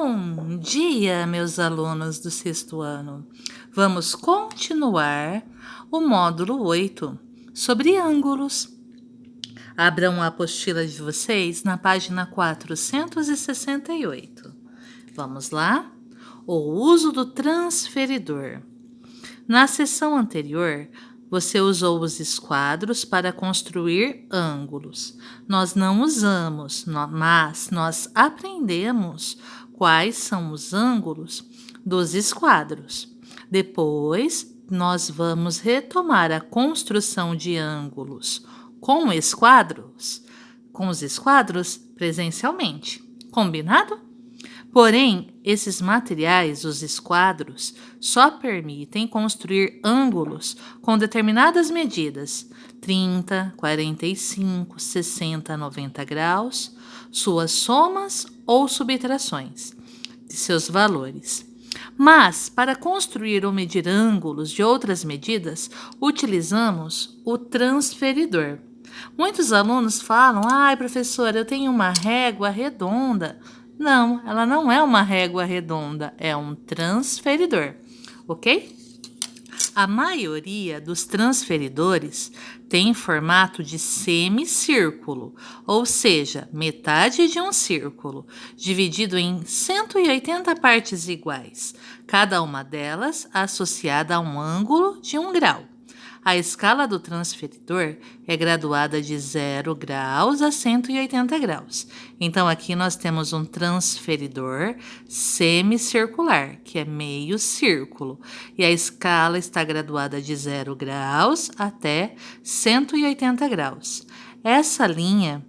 Bom dia, meus alunos do sexto ano. Vamos continuar o módulo 8 sobre ângulos. Abram a apostila de vocês na página 468. Vamos lá? O uso do transferidor. Na sessão anterior, você usou os esquadros para construir ângulos. Nós não usamos, mas nós aprendemos quais são os ângulos dos esquadros. Depois, nós vamos retomar a construção de ângulos com os esquadros presencialmente. Combinado? Porém, esses materiais, os esquadros, só permitem construir ângulos com determinadas medidas, 30, 45, 60, 90 graus, suas somas ou subtrações de seus valores. Mas, para construir ou medir ângulos de outras medidas, utilizamos o transferidor. Muitos alunos falam: "Ai, professora, eu tenho uma régua redonda." Não, ela não é uma régua redonda, é um transferidor, ok? A maioria dos transferidores tem formato de semicírculo, ou seja, metade de um círculo, dividido em 180 partes iguais, cada uma delas associada a um ângulo de 1 grau. A escala do transferidor é graduada de 0 graus a 180 graus. Então, aqui nós temos um transferidor semicircular, que é meio círculo. E a escala está graduada de 0 graus até 180 graus. Essa linha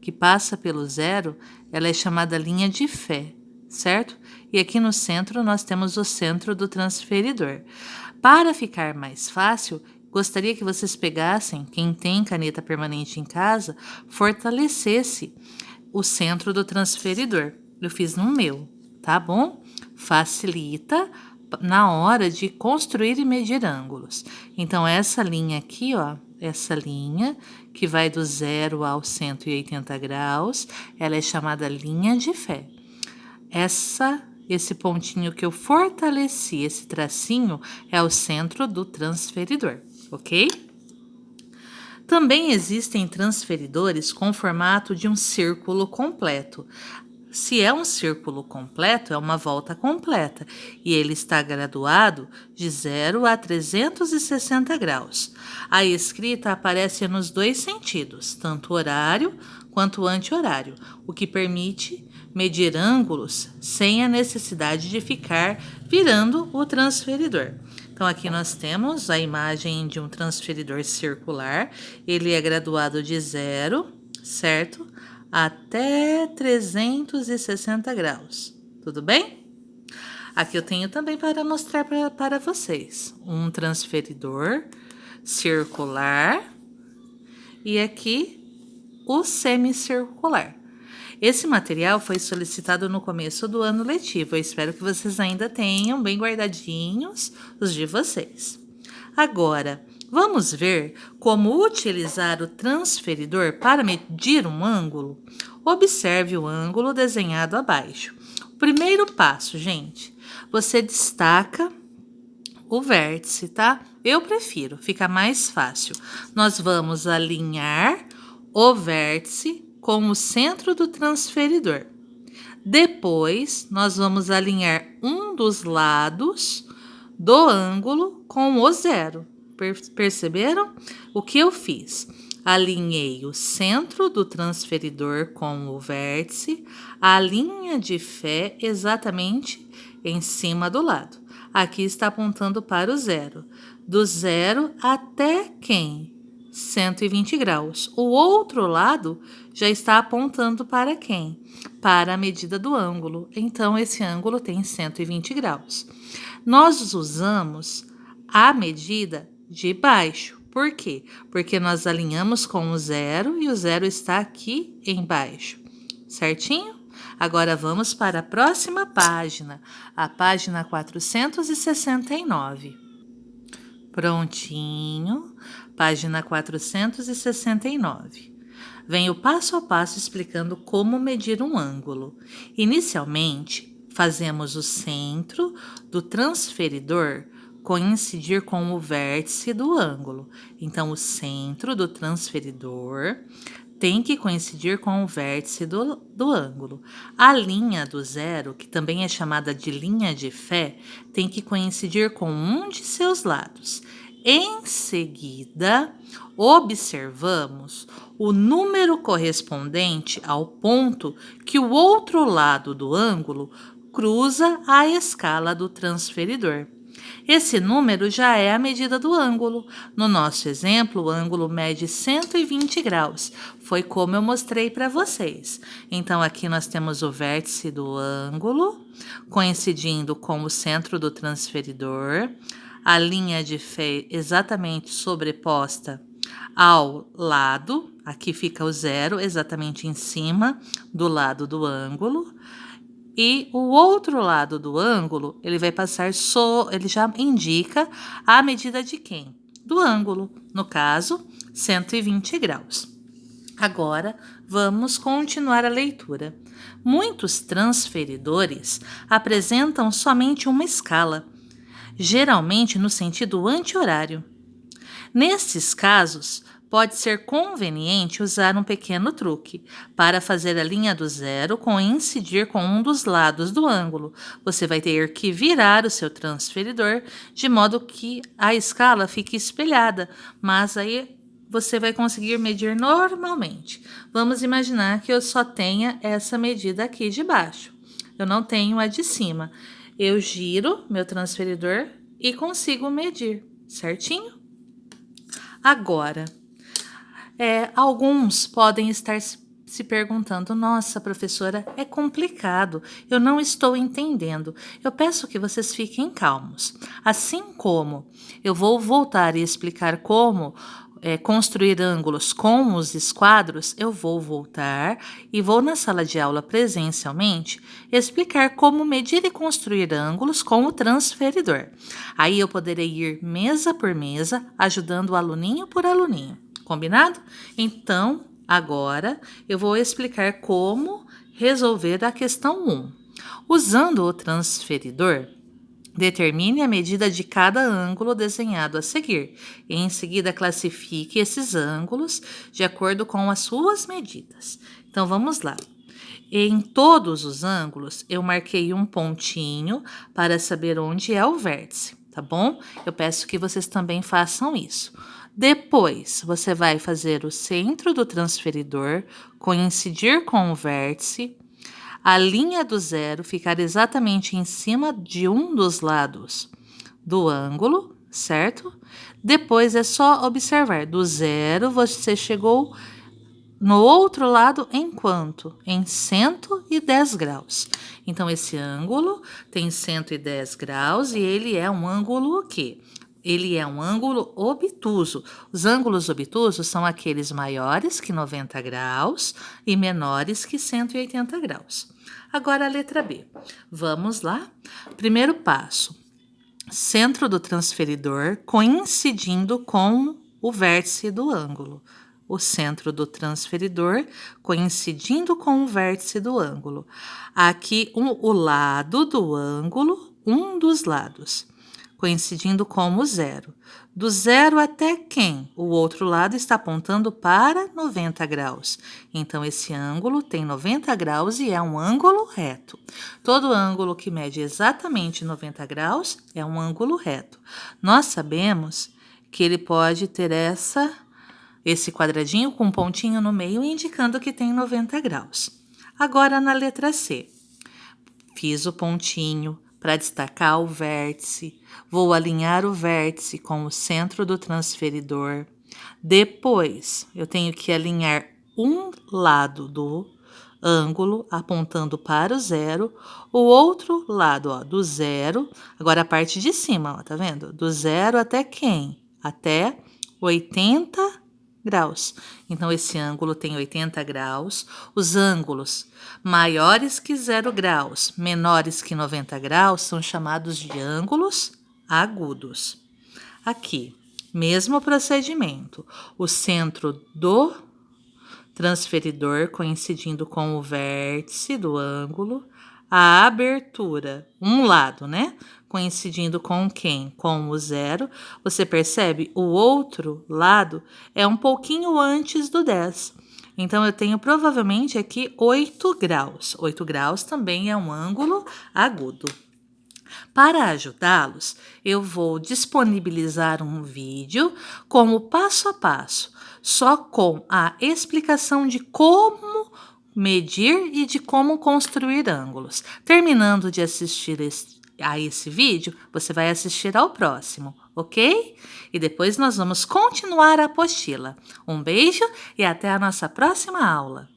que passa pelo zero, ela é chamada linha de Fé, certo? E aqui no centro nós temos o centro do transferidor. Para ficar mais fácil, gostaria que vocês pegassem, quem tem caneta permanente em casa, fortalecesse o centro do transferidor. Eu fiz no meu, tá bom? Facilita na hora de construir e medir ângulos. Então, essa linha aqui, ó, essa linha que vai do 0 ao 180 graus, ela é chamada linha de Fé. Esse pontinho que eu fortaleci, esse tracinho, é o centro do transferidor, ok? Também existem transferidores com formato de um círculo completo. Se é um círculo completo, é uma volta completa, e ele está graduado de 0 a 360 graus. A escrita aparece nos dois sentidos, tanto horário quanto anti-horário, o que permite medir ângulos sem a necessidade de ficar virando o transferidor. Então, aqui nós temos a imagem de um transferidor circular. Ele é graduado de 0, certo? Até 360 graus. Tudo bem? Aqui eu tenho também para mostrar para vocês um transferidor circular e aqui o semicircular. Esse material foi solicitado no começo do ano letivo. Eu espero que vocês ainda tenham bem guardadinhos os de vocês. Agora, vamos ver como utilizar o transferidor para medir um ângulo? Observe o ângulo desenhado abaixo. O primeiro passo, gente, você destaca o vértice, tá? Eu prefiro, fica mais fácil. Nós vamos alinhar o vértice com o centro do transferidor. Depois, nós vamos alinhar um dos lados do ângulo com o zero. Perceberam? O que eu fiz? Alinhei o centro do transferidor com o vértice, a linha de Fé exatamente em cima do lado. Aqui está apontando para o zero. Do zero até quem? 120 graus. O outro lado já está apontando para quem? Para a medida do ângulo. Então, esse ângulo tem 120 graus. Nós usamos a medida de baixo. Por quê? Porque nós alinhamos com o zero e o zero está aqui embaixo. Certinho? Agora vamos para a próxima página, a página 469. Prontinho, página 469. vem o passo a passo explicando como medir um ângulo. Inicialmente, fazemos o centro do transferidor coincidir com o vértice do ângulo. Então, o centro do transferidor tem que coincidir com o vértice do ângulo. A linha do zero, que também é chamada de linha de Fé, tem que coincidir com um de seus lados. Em seguida, observamos o número correspondente ao ponto que o outro lado do ângulo cruza a escala do transferidor. Esse número já é a medida do ângulo. No nosso exemplo, o ângulo mede 120 graus. Foi como eu mostrei para vocês. Então, aqui nós temos o vértice do ângulo, coincidindo com o centro do transferidor. A linha de Fé exatamente sobreposta ao lado. Aqui fica o zero, exatamente em cima do lado do ângulo. E o outro lado do ângulo, ele vai passar ele já indica a medida de quem? Do ângulo, no caso, 120 graus. Agora, vamos continuar a leitura. Muitos transferidores apresentam somente uma escala, geralmente no sentido anti-horário. Nesses casos, pode ser conveniente usar um pequeno truque para fazer a linha do zero coincidir com um dos lados do ângulo. Você vai ter que virar o seu transferidor de modo que a escala fique espelhada, mas aí você vai conseguir medir normalmente. Vamos imaginar que eu só tenha essa medida aqui de baixo. Eu não tenho a de cima. Eu giro meu transferidor e consigo medir, certinho? Agora, alguns podem estar se perguntando, nossa, professora, é complicado, eu não estou entendendo. Eu peço que vocês fiquem calmos. Assim como eu vou voltar e explicar como construir ângulos com os esquadros, eu vou voltar e vou na sala de aula presencialmente explicar como medir e construir ângulos com o transferidor. Aí eu poderei ir mesa por mesa, ajudando aluninho por aluninho. Combinado? Então, agora eu vou explicar como resolver a questão 1. Usando o transferidor, determine a medida de cada ângulo desenhado a seguir e em seguida classifique esses ângulos de acordo com as suas medidas. Então, vamos lá. Em todos os ângulos, eu marquei um pontinho para saber onde é o vértice, tá bom? Eu peço que vocês também façam isso. Depois, você vai fazer o centro do transferidor coincidir com o vértice, a linha do zero ficar exatamente em cima de um dos lados do ângulo, certo? Depois é só observar, do zero você chegou no outro lado em quanto? Em 110 graus. Então, esse ângulo tem 110 graus e ele é um ângulo o quê? Ele é um ângulo obtuso. Os ângulos obtusos são aqueles maiores que 90 graus e menores que 180 graus. Agora a letra B. Vamos lá? Primeiro passo. Centro do transferidor coincidindo com o vértice do ângulo. O centro do transferidor coincidindo com o vértice do ângulo. Aqui o lado do ângulo, um dos lados, coincidindo com o zero. Do zero até quem? O outro lado está apontando para 90 graus. Então, esse ângulo tem 90 graus e é um ângulo reto. Todo ângulo que mede exatamente 90 graus é um ângulo reto. Nós sabemos que ele pode ter esse quadradinho com um pontinho no meio indicando que tem 90 graus. Agora, na letra C. Fiz o pontinho para destacar o vértice, vou alinhar o vértice com o centro do transferidor. Depois, eu tenho que alinhar um lado do ângulo, apontando para o zero, o outro lado, do zero, agora a parte de cima, tá vendo? Do zero até quem? Até 80 graus. Então, esse ângulo tem 80 graus. Os ângulos maiores que 0 graus, menores que 90 graus, são chamados de ângulos agudos. Aqui, mesmo procedimento. O centro do transferidor coincidindo com o vértice do ângulo, a abertura, um lado, né? Coincidindo com quem? Com o 0. Você percebe? O outro lado é um pouquinho antes do 10. Então, eu tenho provavelmente aqui 8 graus. 8 graus também é um ângulo agudo. Para ajudá-los, eu vou disponibilizar um vídeo com o passo a passo, só com a explicação de como medir e de como construir ângulos. Terminando de assistir a esse vídeo, você vai assistir ao próximo, ok? E depois nós vamos continuar a apostila. Um beijo e até a nossa próxima aula!